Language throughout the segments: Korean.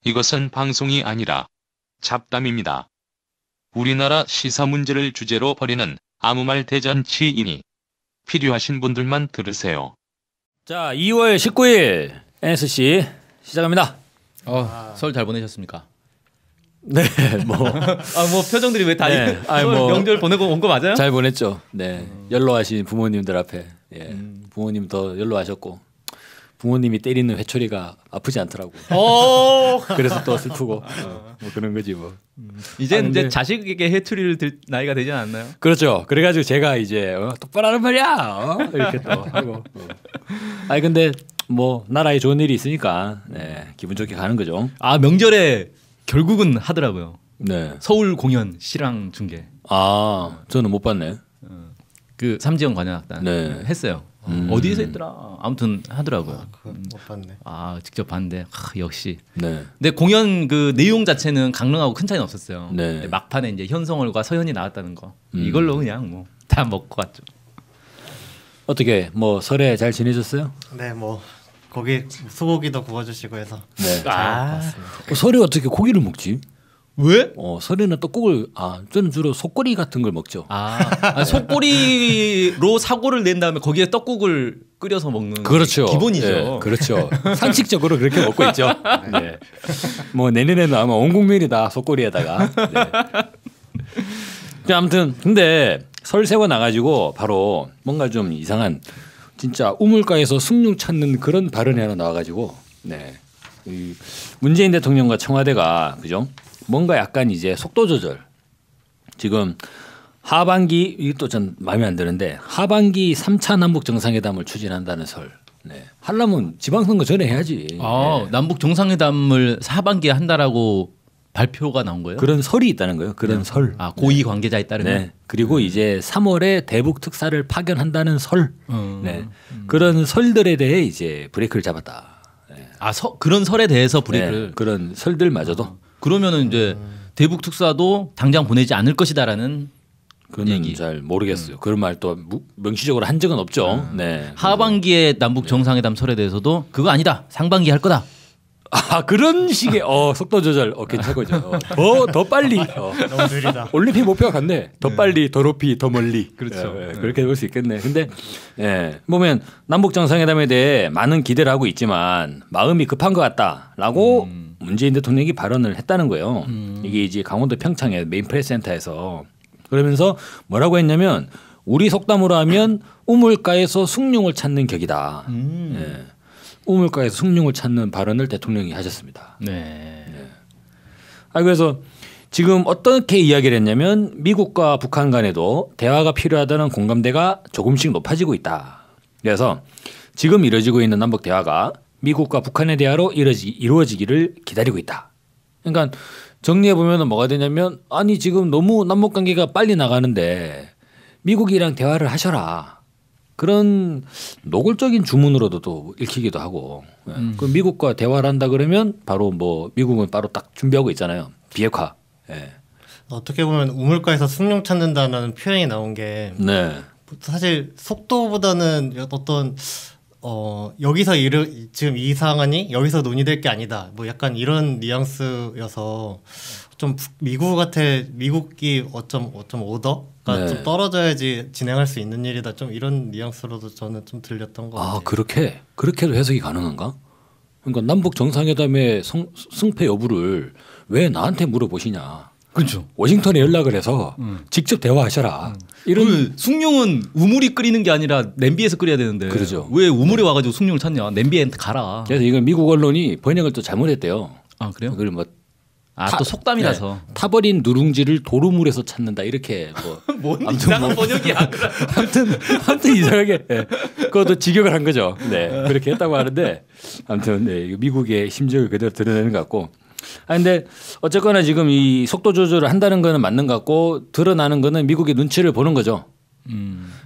이것은 방송이 아니라 잡담입니다. 우리나라 시사 문제를 주제로 벌이는 아무 말 대잔치이니 필요하신 분들만 들으세요. 자, 2월 19일 NSC 시작합니다. 설 잘 보내셨습니까? 네, 뭐 표정들이 왜 다 네. 명절 보내고 온 거 맞아요? 잘 보냈죠. 네, 연로하신 부모님들 앞에 부모님 더 연로하셨고 부모님이 때리는 회초리가 아프지 않더라고. 그래서 또 슬프고 뭐 그런 거지 뭐. 이제 자식에게 회초리를 들 나이가 되지 않았나요? 그렇죠. 그래가지고 제가 이제 똑바로 하는 말이야 이렇게 또 하고. 아니 근데 뭐 나라에 좋은 일이 있으니까 기분 좋게 가는 거죠. 아, 명절에 결국은 하더라고요. 네. 서울 공연 실황 중계. 아, 저는 못 봤네. 그 삼지영 관현악단 네. 했어요. 어디에서 했더라? 아무튼 하더라고요. 못 봤네. 아, 직접 봤는데 역시. 네. 근데 공연 그 내용 자체는 강릉하고 큰 차이는 없었어요. 네. 막판에 이제 현성월과 서현이 나왔다는 거. 이걸로 그냥 뭐 다 먹고 갔죠. 어떻게 뭐 설에 잘 지내셨어요? 네, 뭐 거기 소고기도 구워주시고 해서 네. 아, 설에 어떻게 고기를 먹지? 왜? 설에는 떡국을 저는 주로 속꼬리 같은 걸 먹죠. 속꼬리로 사고를 낸 다음에 거기에 떡국을 끓여서 먹는 그렇죠. 기본이죠. 네, 그렇죠. 상식적으로 그렇게 먹고 있죠. 네. 뭐 내년에는 아마 온 국민이 다 속꼬리에다가. 네. 아무튼 근데 설 세고 나가지고 바로 뭔가 좀 이상한 진짜 우물가에서 숭늉 찾는 그런 발언이 하나 나와가지고 이 문재인 대통령과 청와대가 그죠? 뭔가 약간 이제 속도 조절. 지금 하반기 이것도 전 마음에 안 드는데 하반기 3차 남북 정상회담을 추진한다는 설. 하려면 지방선거 전에 해야지. 남북 정상회담을 하반기에 한다라고 발표가 나온 거예요? 그런 설이 있다는 거예요. 그런 설. 고위 관계자에 따르면. 그리고 이제 3월에 대북 특사를 파견한다는 설. 그런 설들에 대해 이제 브레이크를 잡았다. 그런 설에 대해서 브레이크를. 그런 설들마저도. 그러면은 이제 대북 특사도 당장 보내지 않을 것이다라는 그건 얘기. 잘 모르겠어요. 그런 말 또 명시적으로 한 적은 없죠. 하반기에 남북 정상회담 설에 대해서도 그거 아니다. 상반기 할 거다. 그런 식의 속도 조절 괜찮거죠. 더 빨리. 너무 느리다. 올림픽 목표가 같네. 더 빨리, 더 높이, 더 멀리. 그렇죠. 그렇게 볼 수 있겠네. 근데 보면 남북 정상회담에 대해 많은 기대를 하고 있지만 마음이 급한 것 같다라고 문재인 대통령이 발언을 했다는 거예요. 이게 이제 강원도 평창의 메인 프레스 센터에서 그러면서 뭐라고 했냐면 우리 속담으로 하면 우물가에서 숭늉을 찾는 격이다. 우물가에서 숭늉을 찾는 발언을 대통령이 하셨습니다. 그래서 지금 어떻게 이야기를 했냐면 미국과 북한 간에도 대화가 필요하다는 공감대가 조금씩 높아지고 있다. 그래서 지금 이루어지고 있는 남북 대화가 미국과 북한의 대화로 이루어지기를 기다리고 있다. 그러니까 정리해 보면 뭐가 되냐면 아니 지금 너무 남북 관계가 빨리 나가는데 미국이랑 대화를 하셔라. 그런 노골적인 주문으로도 또 읽히기도 하고 그럼 미국과 대화를 한다 그러면 바로 뭐 미국은 바로 딱 준비하고 있잖아요. 비핵화. 어떻게 보면 우물가에서 숭늉 찾는다는 표현이 나온 게 사실 속도보다는 어떤 여기서 지금 이 상황이 여기서 논의될 게 아니다. 뭐 약간 이런 뉘앙스여서 좀 미국이 어쩜 오더가 좀 떨어져야지 진행할 수 있는 일이다. 좀 이런 뉘앙스로도 저는 좀 들렸던 것 같아요. 그렇게도 해석이 가능한가? 그러니까 남북 정상회담의 승패 여부를 왜 나한테 물어보시냐? 그렇죠. 워싱턴에 연락을 해서 직접 대화하셔라. 이런 숭늉은 우물이 끓이는 게 아니라 냄비에서 끓여야 되는데. 그렇죠. 왜 우물에 와가지고 숭늉을 찾냐? 냄비에 가라. 그래서 이건 미국 언론이 번역을 또 잘못했대요. 그래요? 그걸 뭐 또 속담이라서 타버린 누룽지를 도루물에서 찾는다 이렇게 뭔 이상한 번역이야. 아무튼 이상하게 그것도 직역을 한 거죠. 그렇게 했다고 하는데 아무튼 미국의 심정을 그대로 드러내는 것 같고. 근데 어쨌거나 지금 이 속도 조절을 한다는 거는 맞는 것 같고 드러나는 거는 미국의 눈치를 보는 거죠.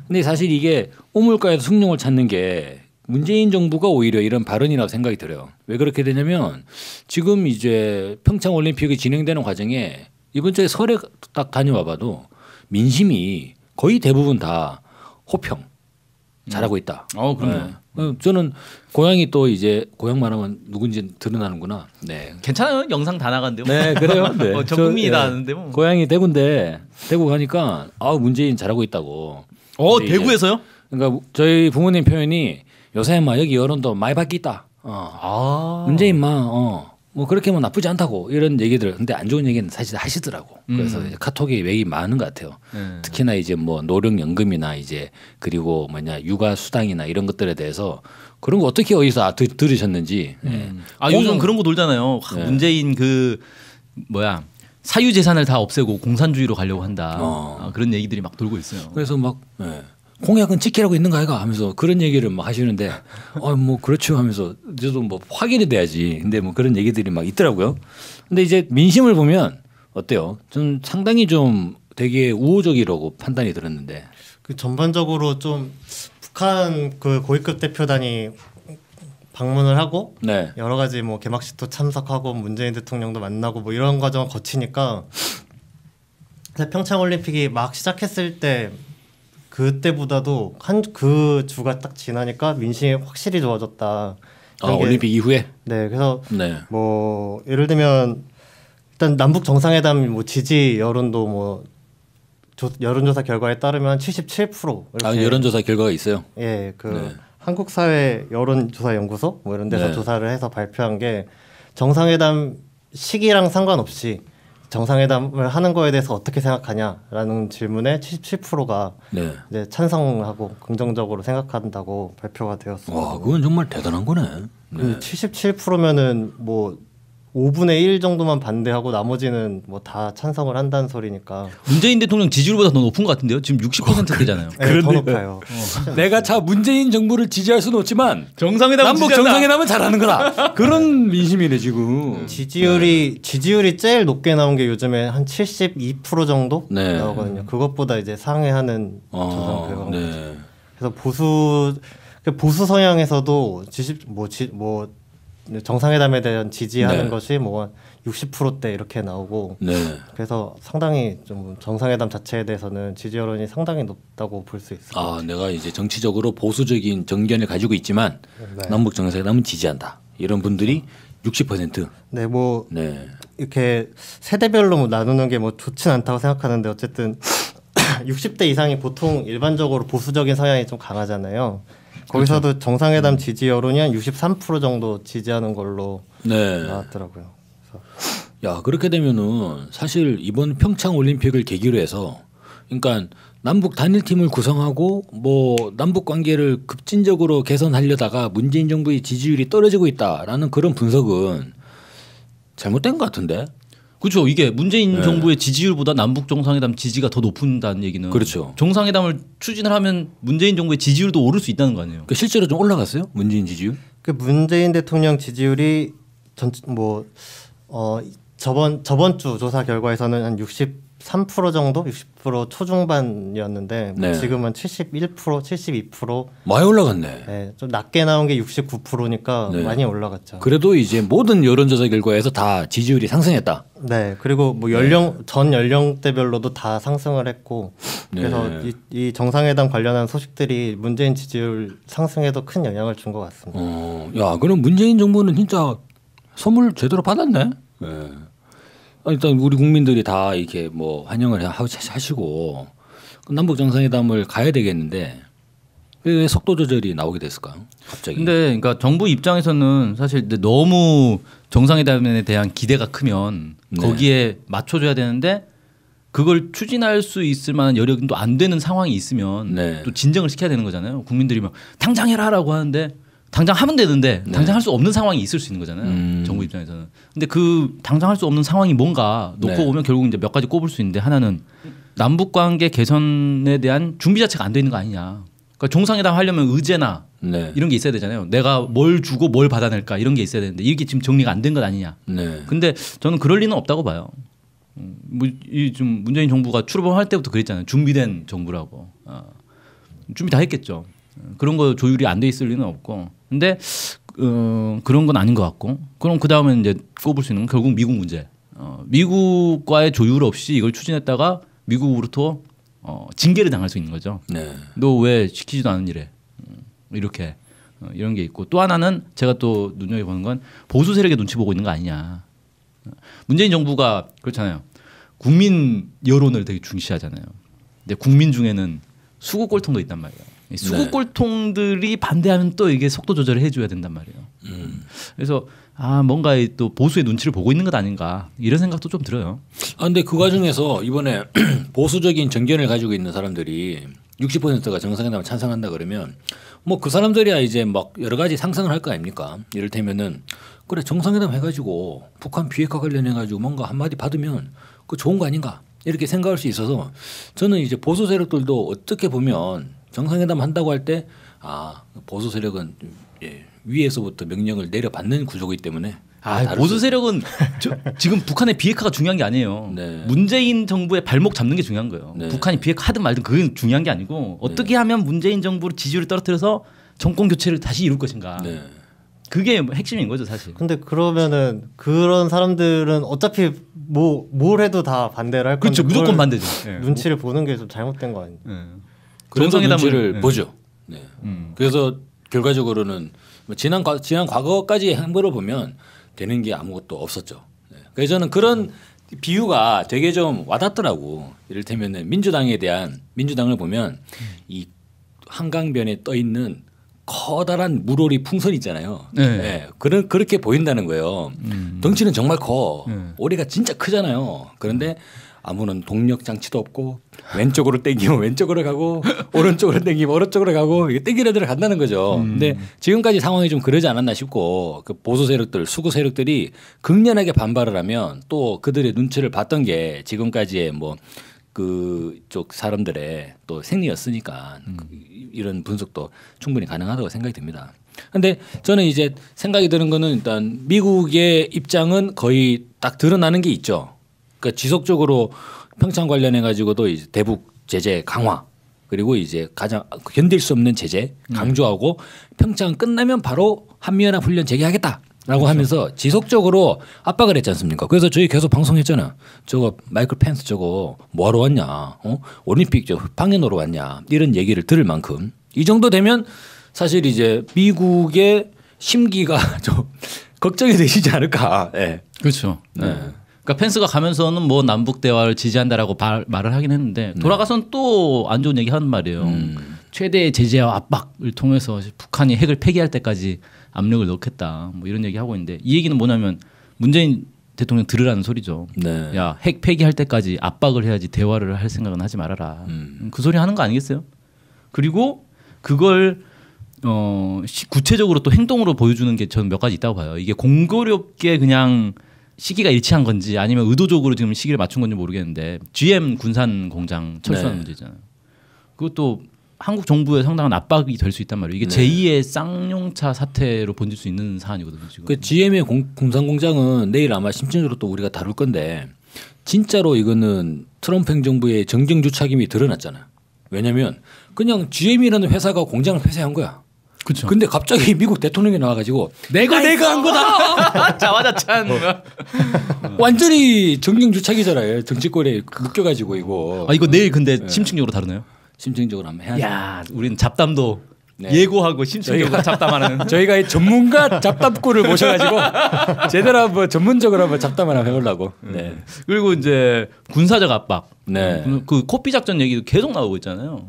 근데 사실 이게 우물가에서 숭늉을 찾는 게 문재인 정부가 오히려 이런 발언이라고 생각이 들어요. 왜 그렇게 되냐면 지금 이제 평창 올림픽이 진행되는 과정에 이번 주에 설에 딱 다녀와 봐도 민심이 거의 대부분 다 호평. 잘하고 있다. 그럼요. 저는 고향이 또 이제 고향 말하면 누군지 드러나는구나. 네. 괜찮아요. 영상 다 나간대요. 네, 그래요. 네. 전 국민이 다 아는데 뭐. 고향이 대구인데 대구 가니까 문재인 잘하고 있다고. 대구에서요? 그러니까 저희 부모님 표현이 요새 막 여기 여론도 많이 바뀌었다. 문재인 뭐 그렇게 뭐 나쁘지 않다고 이런 얘기들. 근데 안 좋은 얘기는 사실 하시더라고. 그래서 이제 카톡에 얘기 많은 것 같아요. 특히나 이제 뭐 노령연금이나 이제 그리고 육아 수당이나 이런 것들에 대해서 그런 거 어떻게 어디서 들으셨는지. 요즘 그런 거 돌잖아요. 문재인 사유재산을 다 없애고 공산주의로 가려고 한다. 그런 얘기들이 막 돌고 있어요. 그래서 막 공약은 지키라고 있는 거 아이가 하면서 그런 얘기를 막 하시는데 뭐 그렇죠 하면서 저도 뭐 확인이 돼야지. 근데 뭐 그런 얘기들이 막 있더라고요. 근데 이제 민심을 보면 어때요? 좀 상당히 좀 되게 우호적이라고 판단이 들었는데 그 전반적으로 좀 북한 그 고위급 대표단이 방문을 하고 여러 가지 뭐 개막식도 참석하고 문재인 대통령도 만나고 뭐 이런 과정을 거치니까 평창 올림픽이 막 시작했을 때 그때보다도 그 주가 딱 지나니까 민심이 확실히 좋아졌다. 올림픽 이후에? 네, 그래서 뭐 예를 들면 일단 남북 정상회담 뭐 지지 여론도 뭐 여론조사 결과에 따르면 77%. 여론조사 결과가 있어요? 예, 한국사회 여론조사연구소 뭐 이런 데서 조사를 해서 발표한 게 정상회담 시기랑 상관없이 정상회담을 하는 거에 대해서 어떻게 생각하냐라는 질문에 77%가 이제 찬성하고 긍정적으로 생각한다고 발표가 되었습니다. 와, 그건 정말 대단한 거네. 77%면은 뭐 5분의 1 정도만 반대하고 나머지는 뭐 다 찬성을 한다는 소리니까. 문재인 대통령 지지율보다 더 높은 것 같은데요? 지금 60%대잖아요. 네, 더 높아요. 내가 문재인 정부를 지지할 수는 없지만 남북 정상회담은 잘하는 거다. 그런 민심이네 지금. 지지율이 제일 높게 나온 게 요즘에 한 72% 정도 나오거든요. 그것보다 이제 상회하는 조사 결과입니다. 그래서 보수 성향에서도 정상회담에 대한 지지하는 것이 뭐 60%대 이렇게 나오고 그래서 상당히 좀 정상회담 자체에 대해서는 지지 여론이 상당히 높다고 볼 수 있습니다. 내가 이제 정치적으로 보수적인 정견을 가지고 있지만 남북 정상회담은 지지한다. 이런 분들이 60%. 이렇게 세대별로 뭐 나누는 게 뭐 좋진 않다고 생각하는데 어쨌든 60대 이상이 보통 일반적으로 보수적인 성향이 좀 강하잖아요. 거기서도 정상회담 지지 여론이 한 63% 정도 지지하는 걸로 나왔더라고요. 야, 그렇게 되면은 사실 이번 평창 올림픽을 계기로 해서 그러니까 남북 단일팀을 구성하고 뭐 남북 관계를 급진적으로 개선하려다가 문재인 정부의 지지율이 떨어지고 있다라는 그런 분석은 잘못된 것 같은데. 그렇죠. 이게 문재인 정부의 지지율보다 남북 정상회담 지지가 더 높은다는 얘기는 그렇죠. 정상회담을 추진을 하면 문재인 정부의 지지율도 오를 수 있다는 거 아니에요? 그러니까 실제로 좀 올라갔어요? 문재인 지지율? 문재인 대통령 지지율이 저번 주 조사 결과에서는 한 63% 정도, 60% 초중반이었는데 지금은 71%, 72% 많이 올라갔네. 네, 좀 낮게 나온 게 69%니까 많이 올라갔죠. 그래도 이제 모든 여론조사 결과에서 다 지지율이 상승했다. 네, 그리고 뭐 전 연령대별로도 다 상승을 했고 그래서 이 정상회담 관련한 소식들이 문재인 지지율 상승에도 큰 영향을 준 것 같습니다. 야, 그럼 문재인 정부는 진짜 선물 제대로 받았네. 일단 우리 국민들이 다 이렇게 뭐 환영을 하시고 남북 정상회담을 가야 되겠는데 왜 속도 조절이 나오게 됐을까? 갑자기. 근데 그러니까 정부 입장에서는 사실 너무 정상회담에 대한 기대가 크면 거기에 맞춰줘야 되는데 그걸 추진할 수 있을 만한 여력이 또 안 되는 상황이 있으면 또 진정을 시켜야 되는 거잖아요. 국민들이 막 당장 해라라고 하는데 당장 하면 되는데 당장 할 수 없는 상황이 있을 수 있는 거잖아요. 정부 입장에서는. 근데 그 당장 할 수 없는 상황이 뭔가 놓고 보면 결국 이제 몇 가지 꼽을 수 있는데 하나는 남북 관계 개선에 대한 준비 자체가 안 돼 있는 거 아니냐. 그러니까 정상회담 하려면 의제나 이런 게 있어야 되잖아요. 내가 뭘 주고 뭘 받아낼까 이런 게 있어야 되는데 이게 지금 정리가 안 된 것 아니냐. 근데 저는 그럴 리는 없다고 봐요. 좀 문재인 정부가 출범할 때부터 그랬잖아요. 준비된 정부라고. 준비 다 했겠죠. 그런 거 조율이 안 돼 있을 리는 없고. 근데 그런 건 아닌 것 같고. 그럼 그 다음에 이제 꼽을 수 있는 건 결국 미국 문제. 미국과의 조율 없이 이걸 추진했다가 미국으로부터 징계를 당할 수 있는 거죠. 너 왜 시키지도 않은 일에 이렇게 이런 게 있고 또 하나는 제가 또 눈여겨보는 건 보수 세력의 눈치 보고 있는 거 아니냐. 문재인 정부가 그렇잖아요. 국민 여론을 되게 중시하잖아요. 근데 국민 중에는 수구 꼴통도 있단 말이에요. 이 수구 꼴통들이 반대하면 또 이게 속도 조절을 해줘야 된단 말이에요. 그래서 뭔가 또 보수의 눈치를 보고 있는 것 아닌가 이런 생각도 좀 들어요. 근데 그 과정에서 이번에 보수적인 정견을 가지고 있는 사람들이 60%가 정상회담을 찬성한다 그러면 뭐 그 사람들이야 이제 막 여러 가지 상상을 할 거 아닙니까? 이를테면은 그래 정상회담 해가지고 북한 비핵화 관련해가지고 뭔가 한마디 받으면 그 좋은 거 아닌가 이렇게 생각할 수 있어서 저는 이제 보수 세력들도 어떻게 보면 정상회담 한다고 할 때 보수 세력은 위에서부터 명령을 내려받는 구조이기 때문에 보수 세력은 지금 북한의 비핵화가 중요한 게 아니에요. 네. 문재인 정부의 발목 잡는 게 중요한 거예요. 네. 북한이 비핵화하든 말든 그게 중요한 게 아니고 어떻게 하면 문재인 정부를 지지율을 떨어뜨려서 정권 교체를 다시 이룰 것인가. 네. 그게 핵심인 거죠 사실. 근데 그러면은 그런 사람들은 어차피 뭘 해도 다 반대를 할 건데 그렇죠. 무조건 반대죠. 눈치를 보는 게 좀 잘못된 거 아니에요? 그래서 정상회담을- 눈치를 보죠. 네. 그래서 결과적으로는 지난 과거까지 행보를 보면 되는 게 아무것도 없었죠. 네. 그래서 저는 그런 비유가 되게 좀 와닿더라고. 이를테면 민주당을 보면 이 한강변에 떠 있는 커다란 물오리 풍선 있잖아요. 네. 네. 그렇게 보인다는 거예요. 덩치는 정말 커. 오리가 진짜 크잖아요. 그런데 아무런 동력 장치도 없고 왼쪽으로 땡기면 왼쪽으로 가고 오른쪽으로 땡기면 오른쪽으로 가고 이게 땡기는 대로 간다는 거죠. 근데 지금까지 상황이 좀 그러지 않았나 싶고 그 보수 세력들, 수구 세력들이 극렬하게 반발을 하면 또 그들의 눈치를 봤던 게 지금까지의 뭐 그쪽 사람들의 또 생리였으니까 이런 분석도 충분히 가능하다고 생각이 듭니다. 근데 저는 이제 생각이 드는 거는 일단 미국의 입장은 거의 딱 드러나는 게 있죠. 그러니까 지속적으로 평창 관련해 가지고도 이제 대북 제재 강화 그리고 이제 가장 견딜 수 없는 제재 강조하고 평창 끝나면 바로 한미연합 훈련 재개하겠다라고 하면서 지속적으로 압박을 했지 않습니까? 그래서 저희 계속 방송했잖아. 저거 마이클 펜스 저거 뭐하러 왔냐? 올림픽 저 방해노로 왔냐? 이런 얘기를 들을 만큼 이 정도 되면 사실 이제 미국의 심기가 좀 걱정이 되시지 않을까? 네. 그렇죠. 네. 그러니까 펜스가 가면서는 뭐 남북 대화를 지지한다라고 말을 하긴 했는데 돌아가서는 또 안 좋은 얘기 하는 말이에요. 최대의 제재와 압박을 통해서 북한이 핵을 폐기할 때까지 압력을 넣겠다. 뭐 이런 얘기 하고 있는데 이 얘기는 뭐냐면 문재인 대통령 들으라는 소리죠. 네. 야, 핵 폐기할 때까지 압박을 해야지 대화를 할 생각은 하지 말아라. 그 소리 하는 거 아니겠어요? 그리고 그걸 구체적으로 또 행동으로 보여주는 게 저는 몇 가지 있다고 봐요. 이게 공교롭게 그냥 시기가 일치한 건지 아니면 의도적으로 지금 시기를 맞춘 건지 모르겠는데 GM 군산 공장 철수하는 문제잖아요. 그것도 한국 정부에 상당한 압박이 될 수 있단 말이에요. 이게 제2의 쌍용차 사태로 번질 수 있는 사안이거든요. 지금. 그 GM의 군산 공장은 내일 아마 심층적으로 또 우리가 다룰 건데 진짜로 이거는 트럼프 행정부의 정경주착임이 드러났잖아요. 왜냐하면 그냥 GM이라는 회사가 공장을 폐쇄한 거야. 그렇죠. 근데 갑자기 미국 대통령이 나와가지고 내가 한 거다. 자화자찬. 완전히 정경주착이잖아요. 정치권에 묶여가지고 이거. 이거 내일 근데 심층적으로 다루나요? 심층적으로 한번 해야죠. 야, 우리는 잡담도 네. 예고하고 심층적으로 잡담하는. 저희가 이 전문가 잡담꾼을 모셔가지고 제대로 한번 전문적으로 한번 잡담을 한번 해보려고. 네. 그리고 이제 군사적 압박. 네. 그 코피 작전 얘기도 계속 나오고 있잖아요.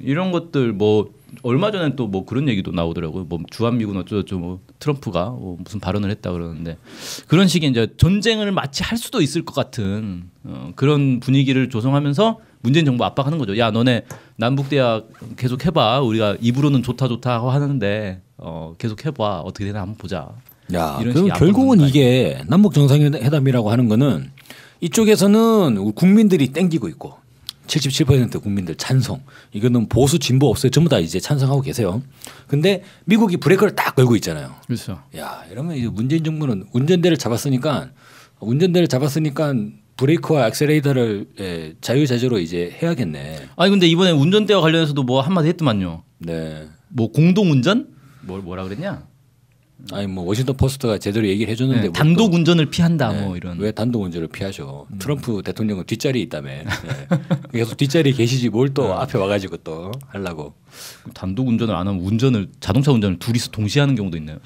이런 것들 뭐 얼마 전에 또 뭐 그런 얘기도 나오더라고요. 뭐 주한미군 어쩌고저쩌고 뭐 트럼프가 무슨 발언을 했다 그러는데 그런 식의 이제 전쟁을 마치 할 수도 있을 것 같은 그런 분위기를 조성하면서 문재인 정부 압박하는 거죠. 야, 너네 남북 대화 계속 해봐. 우리가 입으로는 좋다 하고 하는데 계속 해봐. 어떻게 되나 한번 보자. 야, 이런 그럼 식의 결국은 압박을 이게 남북 정상회담이라고 하는 거는 이쪽에서는 국민들이 땡기고 있고 77% 국민들 찬성. 이거는 보수 진보 없어요. 전부 다 이제 찬성하고 계세요. 근데 미국이 브레이크를 딱 걸고 있잖아요. 그렇죠. 야, 이러면 이제 문재인 정부는 운전대를 잡았으니까 브레이크와 액셀레이터를 자유자재로 이제 해야겠네. 아니 근데 이번에 운전대와 관련해서도 뭐 한마디 했더만요. 네. 뭐 공동 운전? 뭐라 그랬냐? 아니 뭐 워싱턴 포스트가 제대로 얘기를 해줬는데 뭐 단독 운전을 피한다 뭐 이런. 왜 단독 운전을 피하셔? 트럼프 대통령은 뒷자리에 있다며. 네. 계속 뒷자리에 계시지 뭘 또 앞에 와가지고 또 하려고. 단독 운전을 안 하면 자동차 운전을 둘이서 동시에 하는 경우도 있나요?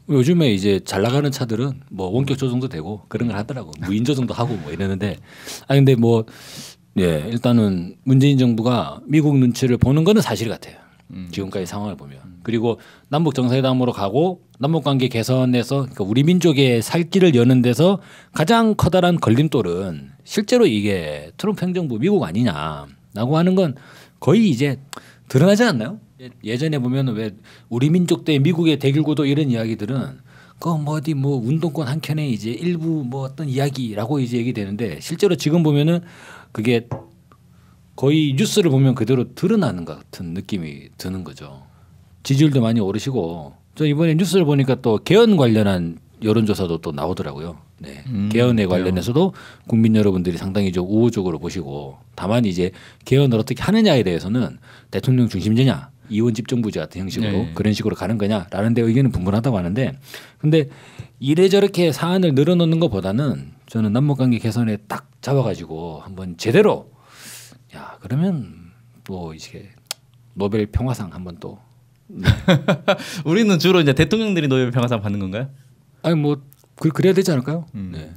요즘에 이제 잘 나가는 차들은 뭐 원격 조정도 되고 그런 걸 하더라고. 무인 조정도 하고 뭐 이러는데. 아 근데 뭐 예, 일단은 문재인 정부가 미국 눈치를 보는 거는 사실 같아요. 지금까지 상황을 보면. 그리고 남북 정상회담으로 가고 남북 관계 개선에서 그러니까 우리 민족의 살 길을 여는 데서 가장 커다란 걸림돌은 실제로 이게 트럼프 행정부 미국 아니냐라고 하는 건 거의 이제 드러나지 않나요? 예전에 보면 왜 우리 민족 대 미국의 대결 구도 이런 이야기들은 그 뭐 어디 뭐 운동권 한켠에 이제 일부 뭐 어떤 이야기라고 이제 얘기되는데 실제로 지금 보면은 그게 거의 뉴스를 보면 그대로 드러나는 것 같은 느낌이 드는 거죠. 지지율도 많이 오르시고 저 이번에 뉴스를 보니까 또 개헌 관련한 여론조사도 또 나오더라고요. 네. 개헌에 관련해서도 국민 여러분들이 상당히 좀 우호적으로 보시고 다만 이제 개헌을 어떻게 하느냐에 대해서는 대통령 중심제냐 이원 집정부제 같은 형식으로 그런 식으로 가는 거냐라는 데 의견은 분분하다고 하는데 근데 이래저렇게 사안을 늘어놓는 것보다는 저는 남북관계 개선에 딱 잡아가지고 한번 제대로 야 그러면 뭐 이제 노벨 평화상 한번 또 우리는 주로 이제 대통령들이 노벨 평화상 받는 건가요? 아니 뭐 그래야 되지 않을까요? 네.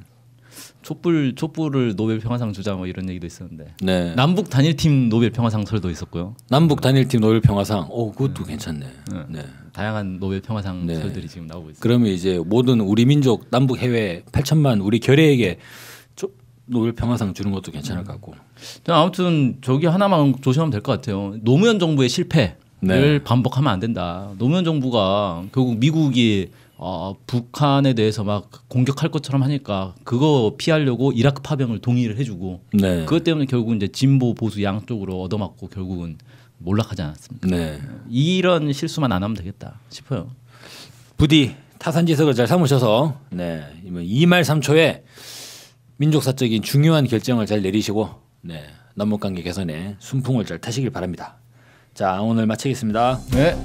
촛불을 노벨 평화상 주자 뭐 이런 얘기도 있었는데. 네. 남북 단일팀 노벨 평화상설도 있었고요. 남북 단일팀 노벨 평화상. 오 그것도 괜찮네. 네. 다양한 노벨 평화상설들이 지금 나오고 있어요. 그러면 이제 모든 우리 민족 남북 해외 8천만 우리 결의에게 노벨 평화상 주는 것도 괜찮을 것 같고. 아무튼 저기 하나만 조심하면 될 것 같아요. 노무현 정부의 실패를 반복하면 안 된다. 노무현 정부가 결국 미국이 북한에 대해서 막 공격할 것처럼 하니까 그거 피하려고 이라크 파병을 동의를 해주고 그것 때문에 결국 이제 진보 보수 양쪽으로 얻어맞고 결국은 몰락하지 않았습니까? 네. 이런 실수만 안 하면 되겠다 싶어요. 부디 타산지석을 잘 삼으셔서 이번 2말 3초에 민족사적인 중요한 결정을 잘 내리시고 남북관계 개선에 순풍을 잘 타시길 바랍니다. 자 오늘 마치겠습니다. 네.